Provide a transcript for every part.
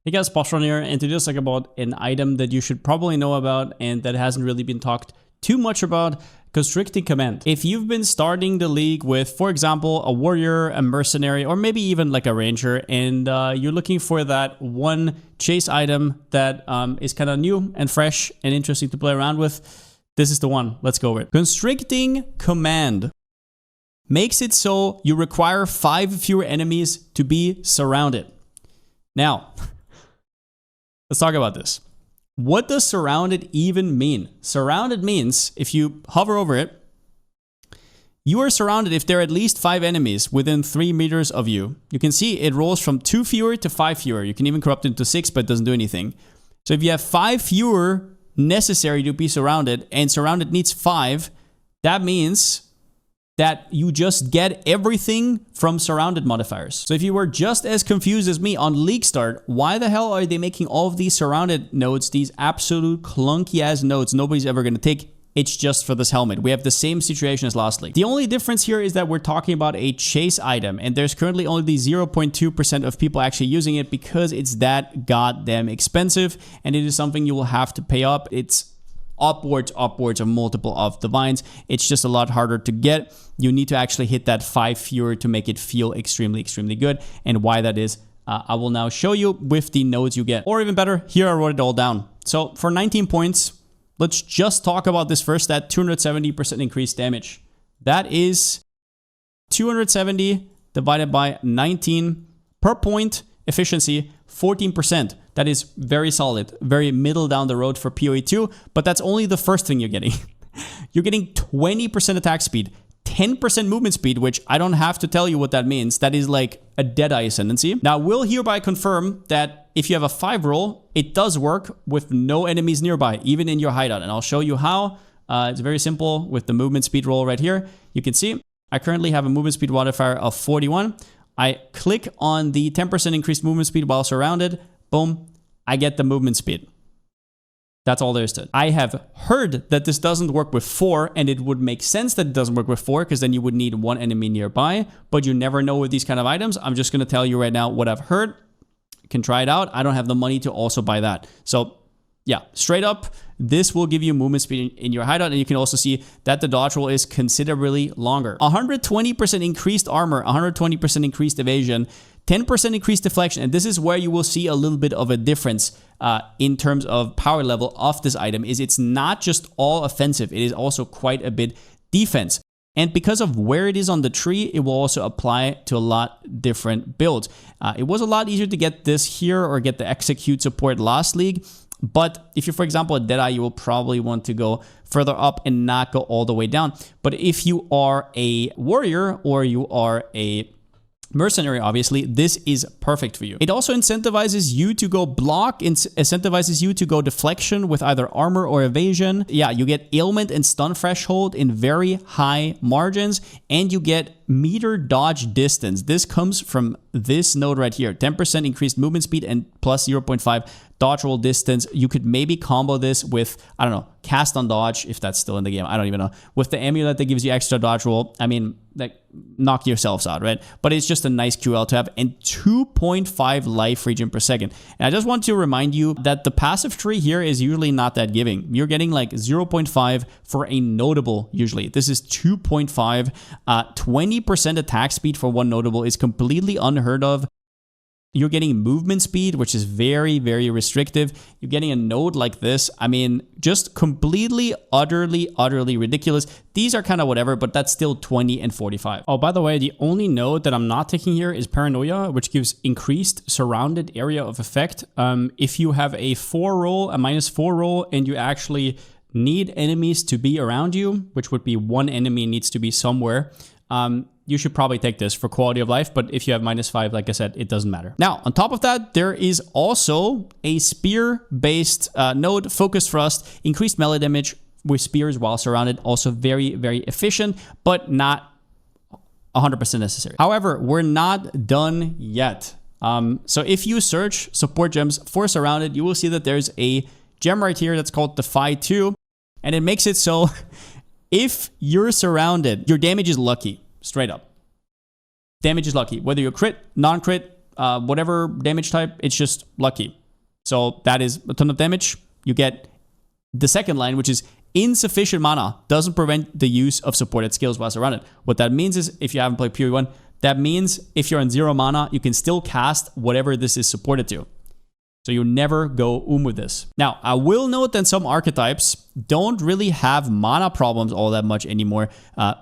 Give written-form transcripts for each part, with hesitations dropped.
Hey guys, Palsteron here, and today let's talk about an item that you should probably know about and that hasn't really been talked too much about, Constricting command. If you've been starting the league with, for example, a warrior, a mercenary, or maybe even like a ranger, and you're looking for that one chase item that is kind of new and fresh and interesting to play around with, this is the one. Let's go with it. Constricting command makes it so you require 5 fewer enemies to be surrounded. Now, let's talk about this. What does surrounded even mean? Surrounded means if you hover over it, you are surrounded if there are at least 5 enemies within 3 meters of you. You can see it rolls from 2 fewer to 5 fewer. You can even corrupt it to 6, but it doesn't do anything. So if you have 5 fewer necessary to be surrounded, and surrounded needs 5, that means that you just get everything from surrounded modifiers. So if you were just as confused as me on league start, why the hell are they making all of these surrounded nodes, these absolute clunky ass nodes nobody's ever going to take? It's just for this helmet. We have the same situation as last league. The only difference here is that we're talking about a chase item, and there's currently only 0.2% of people actually using it because it's that goddamn expensive, and it is something you will have to pay up. It's upwards of multiple of divines. It's just a lot harder to get. You need to actually hit that 5 fewer to make it feel extremely good. And why that is, I will now show you with the nodes you get. Or even better, here I wrote it all down. So for 19 points, let's just talk about this first stat, 270% increased damage. That is 270 divided by 19 per point, efficiency 14%. That is very solid, very middle down the road for PoE 2, but that's only the first thing you're getting. You're getting 20% attack speed, 10% movement speed, which I don't have to tell you what that means. That is like a Deadeye ascendancy. Now, we'll hereby confirm that if you have a 5 roll, it does work with no enemies nearby, even in your hideout. And I'll show you how. It's very simple with the movement speed roll right here. You can see I currently have a movement speed modifier of 41. I click on the 10% increased movement speed while surrounded. Boom, I get the movement speed. That's all there is to it. I have heard that this doesn't work with 4, and it would make sense that it doesn't work with 4 because then you would need 1 enemy nearby, but you never know with these kind of items. I'm just going to tell you right now what I've heard. You can try it out. I don't have the money to also buy that. So yeah, straight up, this will give you movement speed in your hideout, and you can also see that the dodge roll is considerably longer. 120% increased armor, 120% increased evasion, 10% increased deflection, and this is where you will see a little bit of a difference in terms of power level of this item. Is it's not just all offensive, it is also quite a bit defense. And because of where it is on the tree, it will also apply to a lot different builds. It was a lot easier to get this here or get the execute support last league. But if you're, for example, a Deadeye, you will probably want to go further up and not go all the way down. But if you are a warrior or you are a mercenary, obviously, this is perfect for you. It also incentivizes you to go block, incentivizes you to go deflection with either armor or evasion. Yeah, you get ailment and stun threshold in very high margins, and you get meter dodge distance. This comes from this node right here, 10% increased movement speed and plus 0.5 dodge roll distance. You could maybe combo this with, I don't know, cast on dodge, if that's still in the game. I don't even know. With the amulet that gives you extra dodge roll, I mean, like, knock yourselves out, right? But it's just a nice QL to have, and 2.5 life regen per second. And I just want to remind you that the passive tree here is usually not that giving. You're getting like 0.5 for a notable usually. This is 2.5. 20% attack speed for one notable is completely unheard of. You're getting movement speed, which is very restrictive. You're getting a node like this. I mean, just completely, utterly ridiculous. These are kind of whatever, but that's still 20 and 45. Oh, by the way, the only node that I'm not taking here is Paranoia, which gives increased surrounded area of effect. If you have a 4 roll, a -4 roll, and you actually need enemies to be around you, which would be 1 enemy needs to be somewhere, you should probably take this for quality of life, but if you have -5, like I said, it doesn't matter. Now, on top of that, there is also a spear-based node, Focus Thrust, increased melee damage with spears while surrounded, also very efficient, but not 100% necessary. However, we're not done yet. So if you search support gems for surrounded, you will see that there's a gem right here that's called Defy 2, and it makes it so if you're surrounded, your damage is lucky. Straight up. Damage is lucky. Whether you're crit, non-crit, whatever damage type, it's just lucky. So that is a ton of damage. You get the second line, which is insufficient mana doesn't prevent the use of supported skills while surrounded. What that means is, if you haven't played PoE1, that means if you're on 0 mana, you can still cast whatever this is supported to. So you never go with this. Now, I will note that some archetypes don't really have mana problems all that much anymore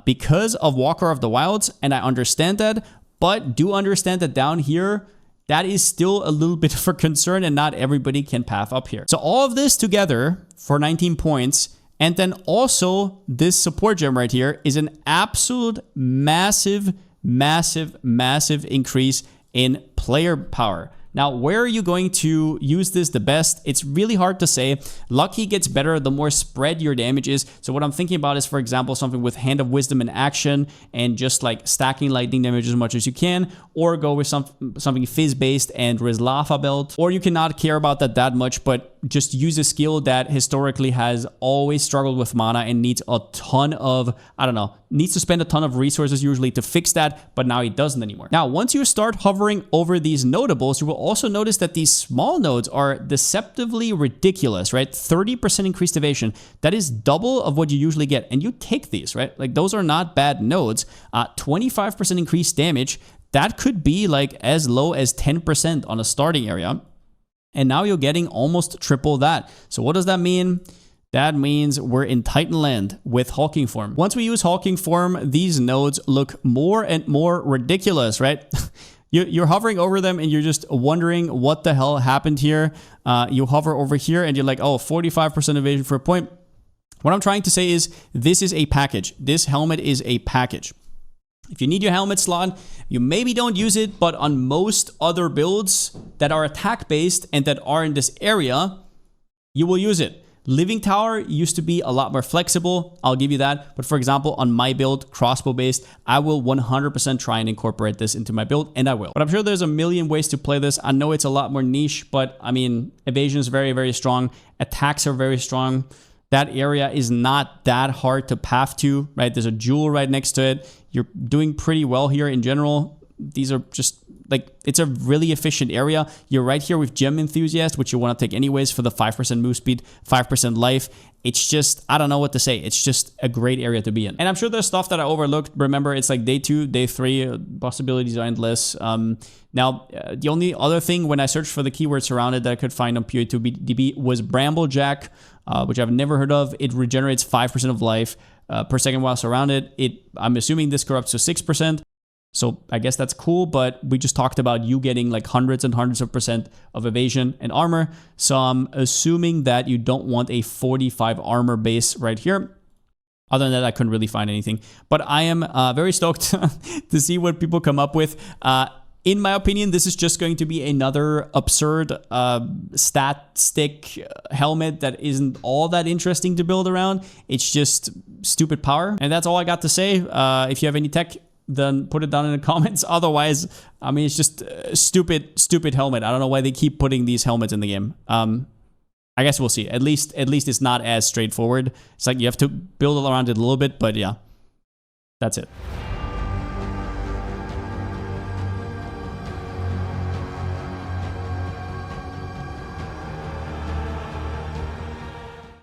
because of Walker of the Wilds, and I understand that, but do understand that down here, that is still a little bit of a concern, and not everybody can path up here. So all of this together for 19 points, and then also this support gem right here is an absolute massive increase in player power. Now, where are you going to use this the best? It's really hard to say. Lucky gets better the more spread your damage is. So what I'm thinking about is, for example, something with Hand of Wisdom in action and just like stacking lightning damage as much as you can, or go with something Fizz-based and Rizlafa belt. Or you cannot care about that much, but just use a skill that historically has always struggled with mana and needs a ton of, I don't know, needs to spend a ton of resources usually to fix that, but now it doesn't anymore. Now, once you start hovering over these notables, you will also notice that these small nodes are deceptively ridiculous, right? 30% increased evasion. That is double of what you usually get. And you take these, right? Like, those are not bad nodes. 25% increased damage. That could be like as low as 10% on a starting area. And now you're getting almost triple that. So what does that mean? That means we're in Titanland with Hulking Form. Once we use Hulking Form, these nodes look more and more ridiculous, right? You're hovering over them and you're just wondering what the hell happened here. You hover over here and you're like, oh, 45% evasion for a point. What I'm trying to say is this is a package. This helmet is a package. If you need your helmet slot, you maybe don't use it, but on most other builds that are attack-based and that are in this area, you will use it. Living Tower used to be a lot more flexible, I'll give you that. But for example, on my build, crossbow-based, I will 100% try and incorporate this into my build, and I will. But I'm sure there's a million ways to play this. I know it's a lot more niche, but I mean, evasion is very, very strong. Attacks are very strong. That area is not that hard to path to, right? There's a jewel right next to it. You're doing pretty well here in general. These are just like, it's a really efficient area. You're right here with Gem Enthusiast, which you want to take anyways for the 5% move speed, 5% life. It's just, I don't know what to say. It's just a great area to be in. And I'm sure there's stuff that I overlooked. Remember, it's like day 2, day 3, possibilities are endless. Now, the only other thing when I searched for the keyword surrounded that I could find on PoE2DB was Bramblejack, which I've never heard of. It regenerates 5% of life per second while surrounded. I'm assuming this corrupts to 6%. So I guess that's cool, but we just talked about you getting like hundreds and hundreds of % of evasion and armor. So I'm assuming that you don't want a 45 armor base right here. Other than that, I couldn't really find anything. But I am very stoked to see what people come up with. In my opinion, this is just going to be another absurd stat stick helmet that isn't all that interesting to build around. It's just stupid power. And that's all I got to say. If you have any tech, then put it down in the comments. Otherwise, I mean, it's just a stupid helmet. I don't know why they keep putting these helmets in the game. I guess we'll see. At least it's not as straightforward. It's like you have to build around it a little bit, but yeah, that's it.